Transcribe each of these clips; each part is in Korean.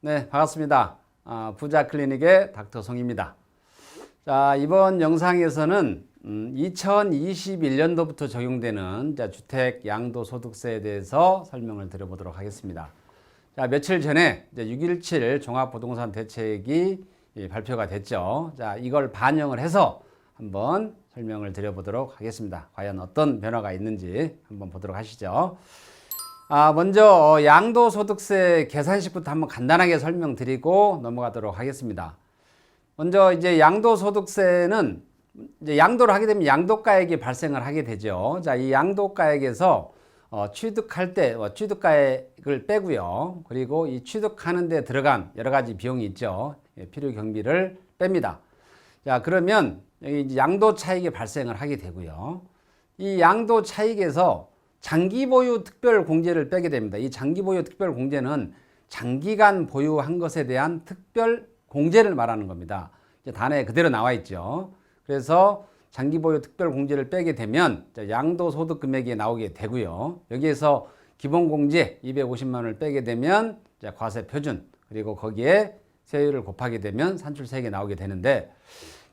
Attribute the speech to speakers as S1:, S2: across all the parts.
S1: 네, 반갑습니다. 부자 클리닉의 닥터 송입니다. 자, 이번 영상에서는 2021년도부터 적용되는 주택 양도소득세에 대해서 설명을 드려보도록 하겠습니다. 자, 며칠 전에 6.17 종합부동산 대책이 발표가 됐죠. 자, 이걸 반영을 해서 한번 설명을 드려보도록 하겠습니다. 과연 어떤 변화가 있는지 한번 보도록 하시죠. 먼저 양도소득세 계산식부터 한번 간단하게 설명드리고 넘어가도록 하겠습니다. 먼저 이제 양도소득세는 이제 양도를 하게 되면 양도가액이 발생을 하게 되죠. 자, 이 양도가액에서 취득할 때 취득가액을 빼고요. 그리고 이 취득하는 데 들어간 여러 가지 비용이 있죠. 필요 경비를 뺍니다. 자, 그러면 여기 이제 양도 차익이 발생을 하게 되고요. 이 양도 차익에서 장기 보유 특별 공제를 빼게 됩니다. 이 장기 보유 특별 공제는 장기간 보유한 것에 대한 특별 공제를 말하는 겁니다. 이제 단어에 그대로 나와 있죠. 그래서 장기 보유 특별 공제를 빼게 되면 양도소득 금액이 나오게 되고요. 여기에서 기본 공제 250만 원을 빼게 되면 과세 표준, 그리고 거기에 세율을 곱하게 되면 산출세액이 나오게 되는데,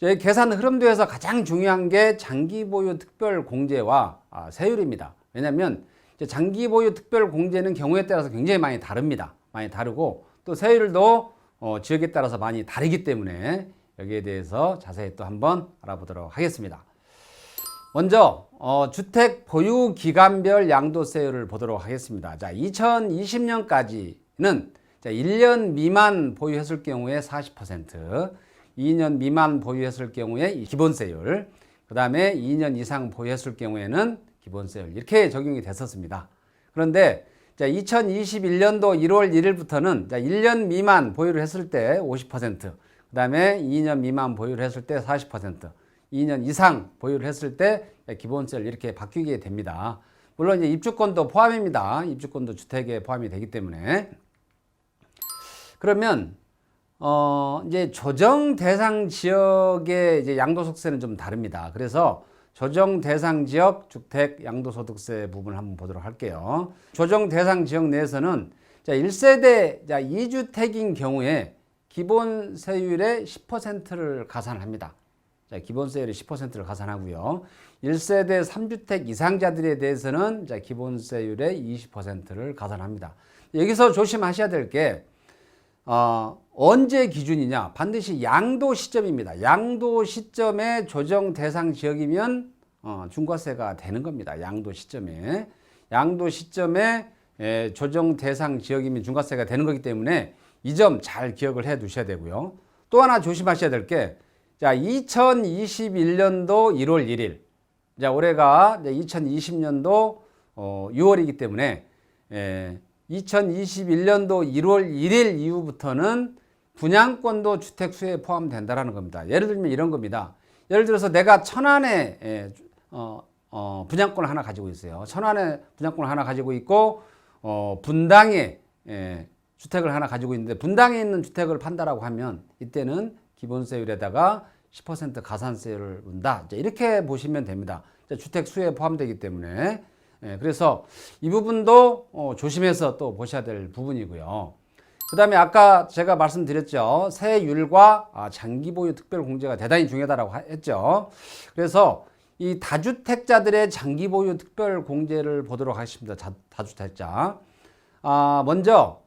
S1: 이 계산 흐름도에서 가장 중요한 게 장기 보유 특별 공제와 세율입니다. 왜냐하면 장기 보유 특별 공제는 경우에 따라서 굉장히 많이 다릅니다. 많이 다르고 또 세율도 지역에 따라서 많이 다르기 때문에 여기에 대해서 자세히 또 한번 알아보도록 하겠습니다. 먼저 주택 보유 기간별 양도세율을 보도록 하겠습니다. 자, 2020년까지는 1년 미만 보유했을 경우에 40%, 2년 미만 보유했을 경우에 기본세율, 그 다음에 2년 이상 보유했을 경우에는 기본세율, 이렇게 적용이 됐었습니다. 그런데 2021년도 1월 1일부터는 1년 미만 보유를 했을 때 50%, 그 다음에 2년 미만 보유를 했을 때 40%, 2년 이상 보유를 했을 때 기본세율, 이렇게 바뀌게 됩니다. 물론 이제 입주권도 포함입니다. 입주권도 주택에 포함이 되기 때문에. 그러면 이제 조정 대상 지역의 이제 양도소득세는 좀 다릅니다. 그래서 조정 대상 지역 주택 양도소득세 부분을 한번 보도록 할게요. 조정 대상 지역 내에서는 1세대 2주택인 경우에 기본세율의 10%를 가산합니다. 기본세율의 10%를 가산하고요. 1세대 3주택 이상자들에 대해서는 기본세율의 20%를 가산합니다. 여기서 조심하셔야 될 게 언제 기준이냐? 반드시 양도 시점입니다. 양도 시점에 조정 대상 지역이면 중과세가 되는 겁니다. 양도 시점에. 양도 시점에 조정 대상 지역이면 중과세가 되는 거기 때문에 이 점 잘 기억을 해 두셔야 되고요. 또 하나 조심하셔야 될 게, 2021년도 1월 1일. 자, 올해가 2020년도 6월이기 때문에 2021년도 1월 1일 이후부터는 분양권도 주택수에 포함된다는 겁니다. 예를 들면 이런 겁니다. 예를 들어서 내가 천안에 분양권을 하나 가지고 있어요. 천안에 분양권을 하나 가지고 있고 분당에 주택을 하나 가지고 있는데, 분당에 있는 주택을 판다라고 하면 이때는 기본세율에다가 10% 가산세율을 문다. 이렇게 보시면 됩니다. 주택수에 포함되기 때문에. 그래서 이 부분도 조심해서 또 보셔야 될 부분이고요. 그 다음에 아까 제가 말씀드렸죠. 세율과 장기 보유 특별 공제가 대단히 중요하다고 했죠. 그래서 이 다주택자들의 장기 보유 특별 공제를 보도록 하겠습니다. 다주택자. 먼저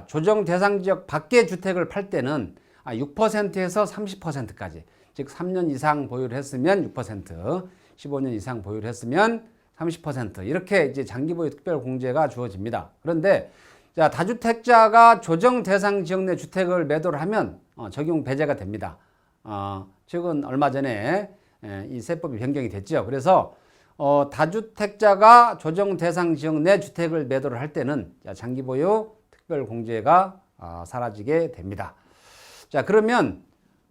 S1: 조정 대상 지역 밖의 주택을 팔 때는 6%에서 30%까지, 즉 3년 이상 보유를 했으면 6%, 15년 이상 보유를 했으면 30%, 이렇게 이제 장기 보유 특별 공제가 주어집니다. 그런데 다주택자가 조정 대상 지역 내 주택을 매도를 하면 적용 배제가 됩니다. 최근 얼마 전에 이 세법이 변경이 됐죠. 그래서 다주택자가 조정 대상 지역 내 주택을 매도를 할 때는 장기 보유 특별 공제가 사라지게 됩니다. 자, 그러면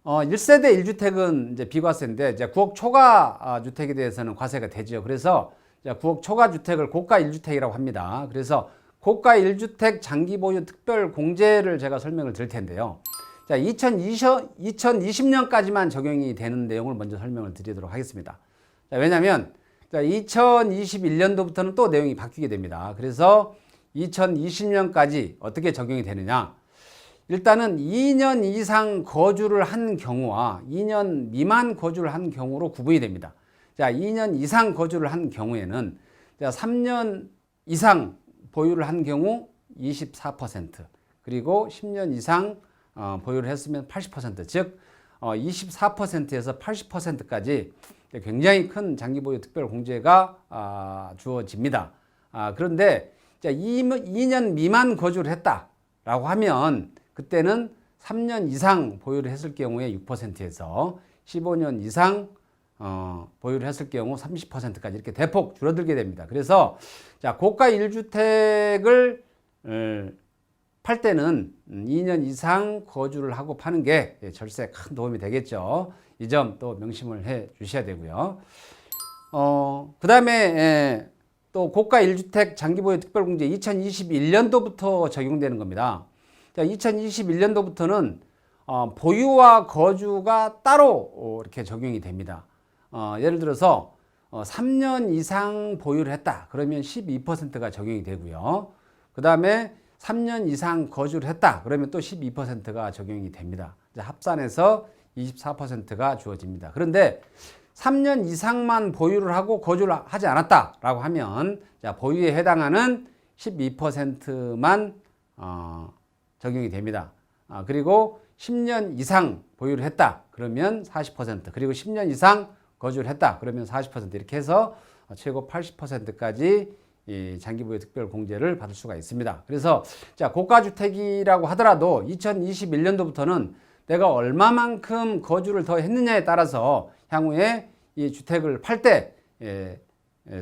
S1: 1세대 1주택은 이제 비과세인데, 9억 초과 주택에 대해서는 과세가 되죠. 그래서 9억 초과 주택을 고가 1주택이라고 합니다. 그래서 고가 1주택 장기 보유 특별 공제를 제가 설명을 드릴 텐데요. 2020년까지만 적용이 되는 내용을 먼저 설명을 드리도록 하겠습니다. 왜냐하면 2021년도부터는 또 내용이 바뀌게 됩니다. 그래서 2020년까지 어떻게 적용이 되느냐? 일단은 2년 이상 거주를 한 경우와 2년 미만 거주를 한 경우로 구분이 됩니다. 자, 2년 이상 거주를 한 경우에는 자, 3년 이상 보유를 한 경우 24%, 그리고 10년 이상 보유를 했으면 80%, 즉 24%에서 80%까지 굉장히 큰 장기 보유 특별 공제가 주어집니다. 그런데 2년 미만 거주를 했다라고 하면 그때는 3년 이상 보유를 했을 경우에 6%에서 15년 이상 보유를 했을 경우 30%까지 이렇게 대폭 줄어들게 됩니다. 그래서 자, 고가 1주택을 팔 때는 2년 이상 거주를 하고 파는 게 절세에 큰 도움이 되겠죠. 이 점 또 명심을 해 주셔야 되고요. 그 다음에 또 고가 1주택 장기보유 특별공제 2021년도부터 적용되는 겁니다. 자, 2021년도부터는 보유와 거주가 따로 이렇게 적용이 됩니다. 예를 들어서 3년 이상 보유를 했다. 그러면 12%가 적용이 되고요. 그 다음에 3년 이상 거주를 했다. 그러면 또 12%가 적용이 됩니다. 합산해서 24%가 주어집니다. 그런데 3년 이상만 보유를 하고 거주를 하지 않았다라고 하면 자, 보유에 해당하는 12%만 적용이 됩니다. 그리고 10년 이상 보유를 했다. 그러면 40%, 그리고 10년 이상 거주를 했다. 그러면 40% 이렇게 해서 최고 80%까지 이 장기보유 특별 공제를 받을 수가 있습니다. 그래서 자, 고가주택이라고 하더라도 2021년도부터는 내가 얼마만큼 거주를 더 했느냐에 따라서 향후에 이 주택을 팔 때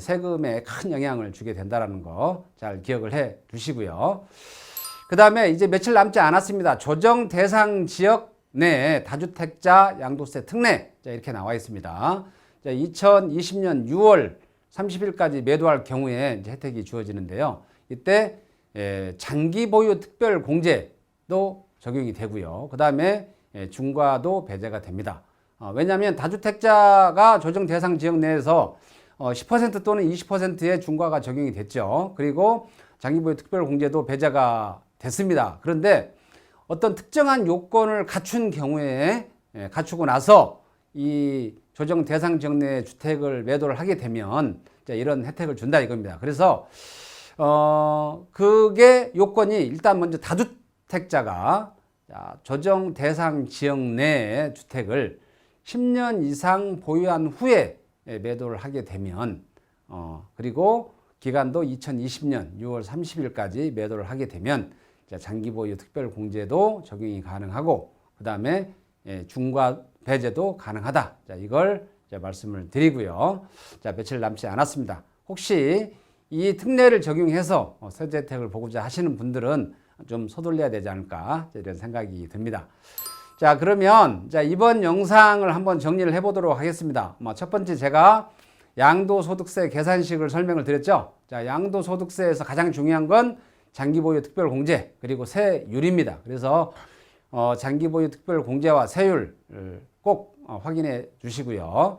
S1: 세금에 큰 영향을 주게 된다는 거 잘 기억을 해 두시고요. 그 다음에 이제 며칠 남지 않았습니다. 조정 대상 지역 내 다주택자 양도세 특례 이렇게 나와 있습니다. 2020년 6월 30일까지 매도할 경우에 이제 혜택이 주어지는데요. 이때 장기 보유 특별 공제도 적용이 되고요. 그 다음에 중과도 배제가 됩니다. 왜냐하면 다주택자가 조정 대상 지역 내에서 10% 또는 20%의 중과가 적용이 됐죠. 그리고 장기 보유 특별 공제도 배제가 됐습니다. 그런데 어떤 특정한 요건을 갖춘 경우에 갖추고 나서 이 조정 대상 지역 내 주택을 매도를 하게 되면 이런 혜택을 준다 이겁니다. 그래서 그게 요건이 일단 먼저 다주택자가 조정 대상 지역 내의 주택을 10년 이상 보유한 후에 매도를 하게 되면 그리고 기간도 2020년 6월 30일까지 매도를 하게 되면 장기 보유 특별 공제도 적용이 가능하고 그 다음에 중과 배제도 가능하다. 이걸 말씀을 드리고요. 며칠 남지 않았습니다. 혹시 이 특례를 적용해서 세제 혜택을 보고자 하시는 분들은 좀 서둘러야 되지 않을까 이런 생각이 듭니다. 자, 그러면 이번 영상을 한번 정리를 해보도록 하겠습니다. 첫 번째 제가 양도소득세 계산식을 설명을 드렸죠. 자, 양도소득세에서 가장 중요한 건 장기보유 특별공제 그리고 세율입니다. 그래서 장기보유 특별공제와 세율 꼭 확인해 주시고요.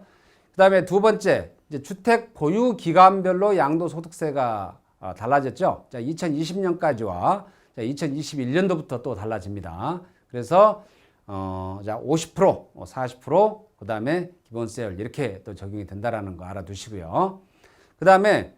S1: 그 다음에 두 번째 이제 주택 보유 기간별로 양도소득세가 달라졌죠. 자, 2020년까지와 2021년도부터 또 달라집니다. 그래서 50%, 40%, 그 다음에 기본세율 이렇게 또 적용이 된다라는 거 알아두시고요. 그 다음에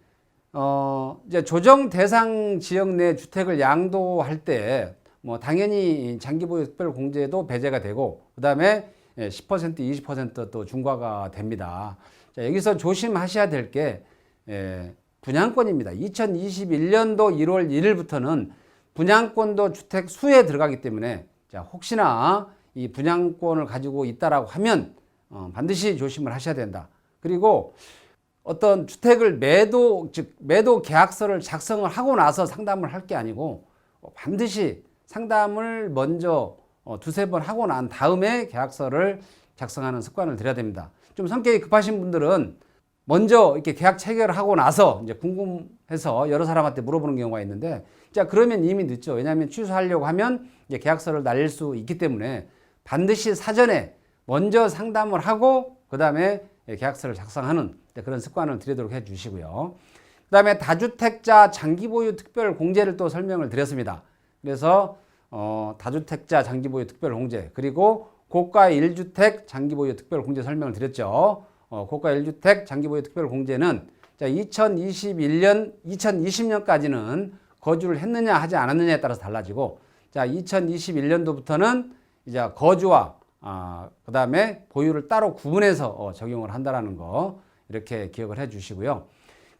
S1: 이제 조정 대상 지역 내 주택을 양도할 때 당연히 장기보유 특별공제도 배제가 되고 그 다음에 10%, 20%또 중과가 됩니다. 자, 여기서 조심하셔야 될 게 분양권입니다. 2021년도 1월 1일부터는 분양권도 주택 수에 들어가기 때문에 자, 혹시나 이 분양권을 가지고 있다라고 하면 반드시 조심을 하셔야 된다. 그리고 어떤 주택을 매도 계약서를 작성을 하고 나서 상담을 할 게 아니고 반드시 상담을 먼저 두세 번 하고 난 다음에 계약서를 작성하는 습관을 들여야 됩니다. 좀 성격이 급하신 분들은 먼저 이렇게 계약 체결하고 나서 이제 궁금해서 여러 사람한테 물어보는 경우가 있는데 자, 그러면 이미 늦죠. 왜냐하면 취소하려고 하면 이제 계약서를 날릴 수 있기 때문에 반드시 사전에 먼저 상담을 하고 그 다음에 계약서를 작성하는 그런 습관을 들이도록 해 주시고요. 그 다음에 다주택자 장기보유 특별 공제를 또 설명을 드렸습니다. 그래서 다주택자 장기보유 특별공제 그리고 고가 1주택 장기보유 특별공제 설명을 드렸죠. 고가 1주택 장기보유 특별공제는 2020년까지는 거주를 했느냐 하지 않았느냐에 따라서 달라지고, 자 2021년도부터는 이제 거주와 그다음에 보유를 따로 구분해서 적용을 한다라는 거 이렇게 기억을 해 주시고요.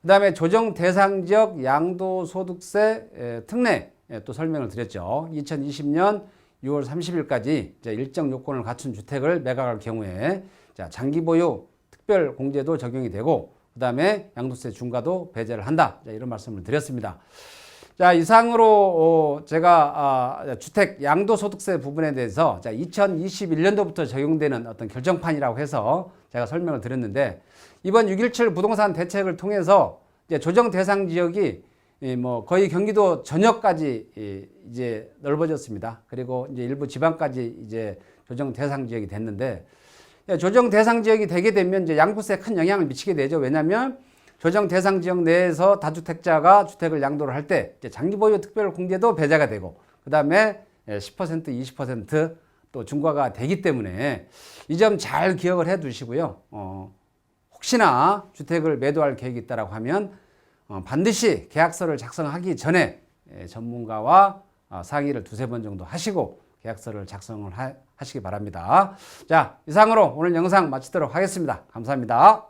S1: 그다음에 조정 대상 지역 양도소득세 특례 또 설명을 드렸죠. 2020년 6월 30일까지 일정 요건을 갖춘 주택을 매각할 경우에 장기 보유 특별 공제도 적용이 되고, 그다음에 양도세 중과도 배제를 한다. 이런 말씀을 드렸습니다. 자, 이상으로 제가 주택 양도소득세 부분에 대해서 2021년도부터 적용되는 어떤 결정판이라고 해서 제가 설명을 드렸는데, 이번 6.17 부동산 대책을 통해서 이제 조정 대상 지역이 뭐 거의 경기도 전역까지 이제 넓어졌습니다. 그리고 이제 일부 지방까지 이제 조정 대상 지역이 됐는데, 조정 대상 지역이 되게 되면 이제 양도세에 큰 영향을 미치게 되죠. 왜냐하면 조정 대상 지역 내에서 다주택자가 주택을 양도를 할 때 장기 보유 특별 공제도 배제가 되고, 그 다음에 10%, 20% 중과가 되기 때문에 이 점 잘 기억을 해 두시고요. 혹시나 주택을 매도할 계획이 있다라고 하면 반드시 계약서를 작성하기 전에 전문가와 상의를 두세 번 정도 하시고 계약서를 작성을 하시기 바랍니다. 자, 이상으로 오늘 영상 마치도록 하겠습니다. 감사합니다.